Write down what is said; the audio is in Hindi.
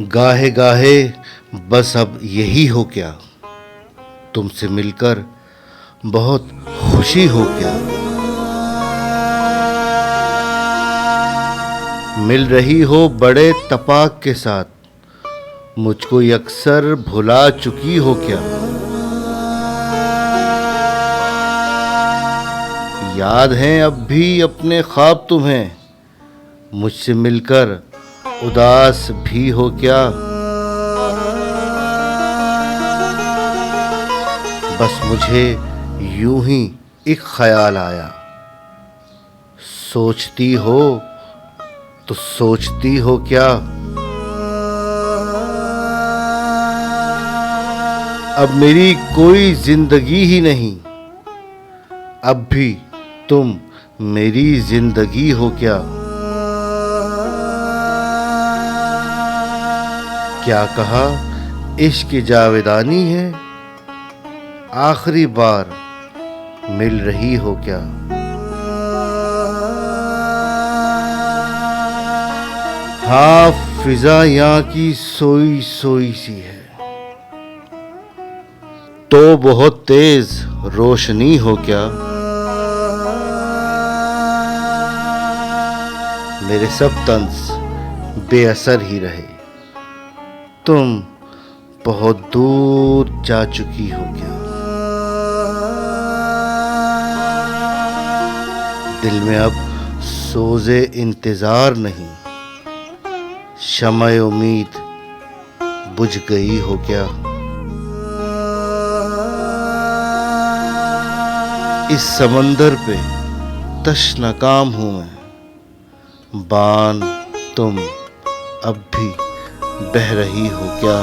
गाहे गाहे बस अब यही हो क्या, तुमसे मिलकर बहुत खुशी हो क्या। मिल रही हो बड़े तपाक के साथ, मुझको अक्सर भुला चुकी हो क्या। याद हैं अब भी अपने ख्वाब तुम्हें, मुझसे मिलकर उदास भी हो क्या। बस मुझे यूं ही एक ख्याल आया, सोचती हो तो सोचती हो क्या। अब मेरी कोई जिंदगी ही नहीं, अब भी तुम मेरी जिंदगी हो क्या। क्या कहा इश्क की जावेदानी है, आखिरी बार मिल रही हो क्या। हाँ, फिजा यहाँ की सोई सोई सी है, तो बहुत तेज रोशनी हो क्या। मेरे सब तंस बेअसर ही रहे, तुम बहुत दूर जा चुकी हो क्या। दिल में अब सोज़े इंतजार नहीं, शम्ए उम्मीद बुझ गई हो क्या। इस समंदर पे तशनाकाम हूँ मैं, बान तुम अब भी बह रही हो क्या।